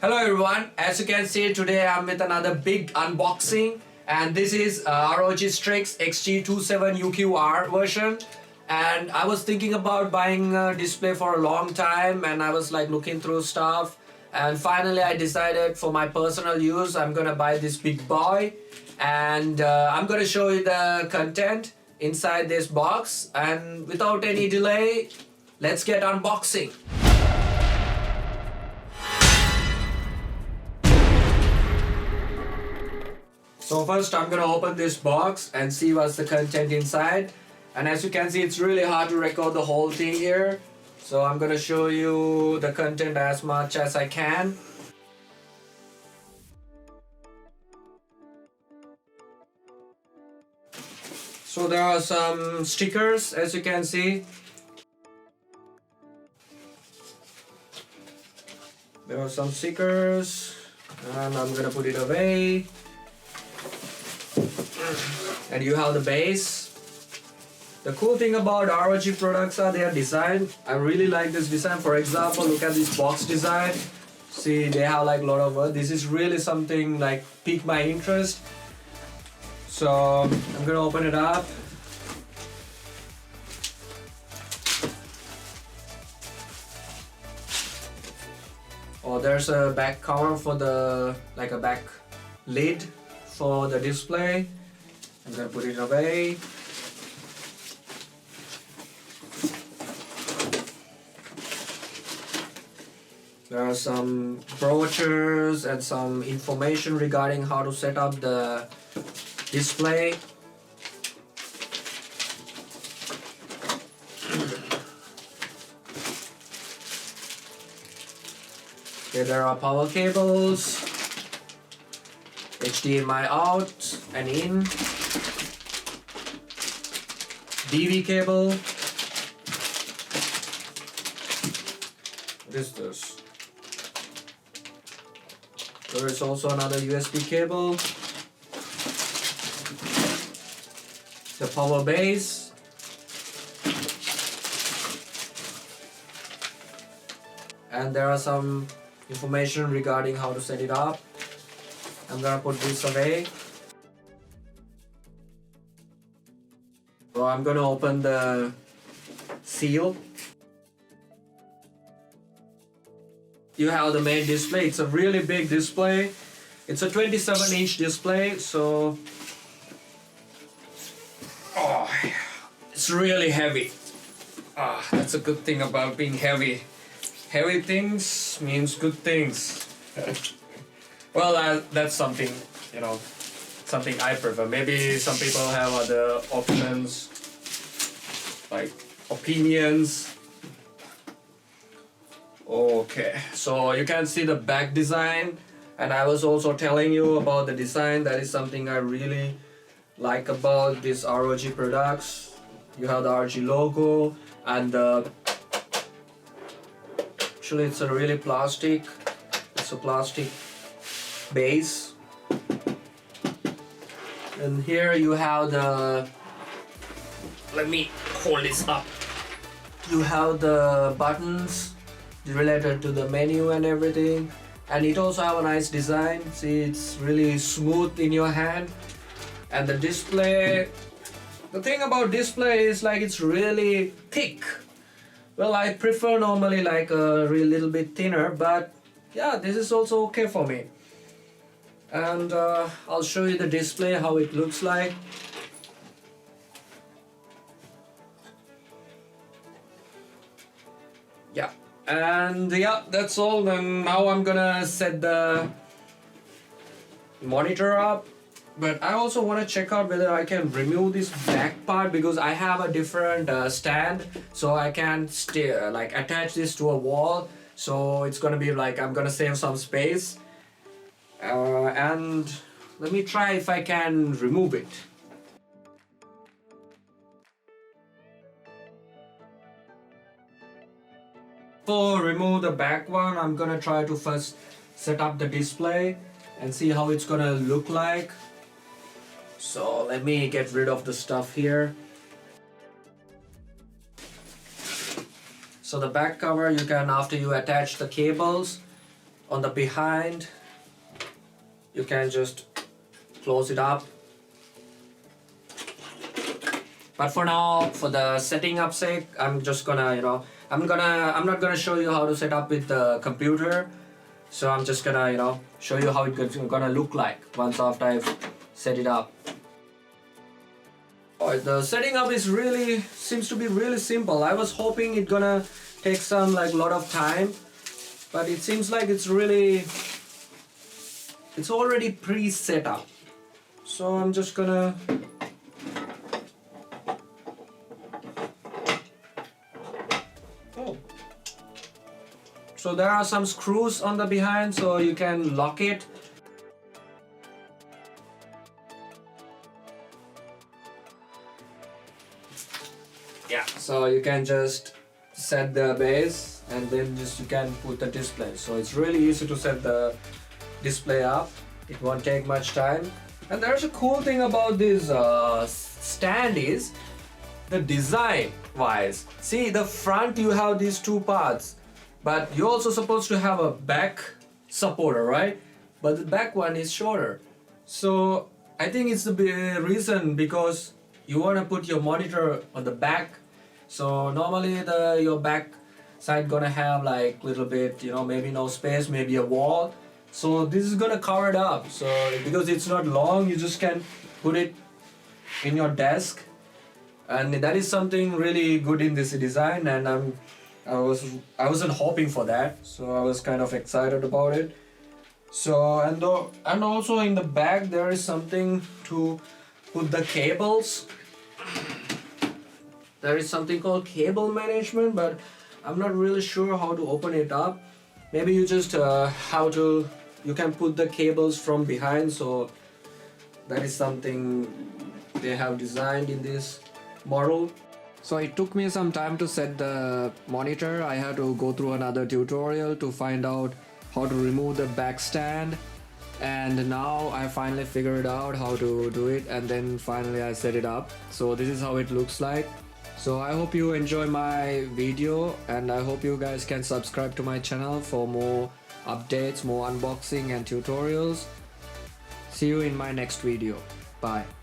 Hello everyone, as you can see today I'm with another big unboxing, and this is ROG STRIX XG27UQR version. And I was thinking about buying a display for a long time, and I was like looking through stuff, and finally I decided for my personal use I'm gonna buy this big boy, and I'm gonna show you the content inside this box. And without any delay, let's get unboxing. So first I'm gonna open this box and see what's the content inside. And as you can see, it's really hard to record the whole thing here. So I'm gonna show you the content as much as I can. So there are some stickers, as you can see. There are some stickers, and I'm gonna put it away. And you have the base. The cool thing about ROG products are their design. I really like this design. For example, look at this box design. See, they have like a lot of work. This is really something like piqued my interest. So I'm gonna open it up. Oh, there's a back cover for the, like a back lid for the display. I'm gonna put it away. There are some brochures and some information regarding how to set up the display. Okay, there are power cables, HDMI out and in, DV cable. What is this? There is also another USB cable, the power base, and there are some information regarding how to set it up. I'm gonna put this away. So I'm gonna open the seal. You have the main display. It's a really big display. It's a 27-inch display, so it's really heavy. That's a good thing about being heavy. Heavy things means good things. Well, that's something, you know, something I prefer. Maybe some people have other options, like opinions. Okay, so you can see the back design, and I was also telling you about the design. That is something I really like about these ROG products. You have the ROG logo, and actually it's a really plastic. It's a plastic base, and here you have the, let me hold this up. You have the buttons related to the menu and everything, and it also have a nice design. See, it's really smooth in your hand. And the display, the thing about display is like it's really thick. Well, I prefer normally like a little bit thinner, but yeah, this is also okay for me. And I'll show you the display, how it looks like. Yeah, and yeah, that's all. Then now I'm gonna set the monitor up, but I also want to check out whether I can remove this back part, because I have a different stand, so I can like attach this to a wall. So it's gonna be like, I'm gonna save some space, and let me try if I can remove it. To remove the back one, I'm gonna try to first set up the display and see how it's gonna look like. So let me get rid of the stuff here. So the back cover, you can, after you attach the cables, on the behind, you can just close it up. But for now, for the setting up sake, I'm just gonna, I'm not gonna show you how to set up with the computer. So I'm just gonna, show you how it's gonna look like once after I've set it up. Alright, the setting up is seems to be really simple. I was hoping it's gonna take some lot of time, but it seems like it's already pre-set up. So I'm just gonna So there are some screws on the behind, so you can lock it. Yeah, so you can just set the base and then you can put the display. So it's really easy to set the display up. It won't take much time. And there's a cool thing about this stand is the design wise. See, the front you have these two parts, but you're also supposed to have a back supporter, right? But the back one is shorter. So I think it's the reason because you want to put your monitor on the back. So normally your back side gonna have little bit, maybe no space, maybe a wall. So this is gonna cover it up. So because it's not long, you just can put it in your desk. And that is something really good in this design, and I wasn't hoping for that, so I was kind of excited about it. So and also in the back there is something to put the cables. There is something called cable management, but I'm not really sure how to open it up. Maybe you just you can put the cables from behind. So that is something they have designed in this model. So it took me some time to set the monitor. I had to go through another tutorial to find out how to remove the back stand, and now I finally figured out how to do it, and then finally I set it up. So this is how it looks like. So I hope you enjoy my video, and I hope you guys can subscribe to my channel for more updates, more unboxing and tutorials. See you in my next video. Bye.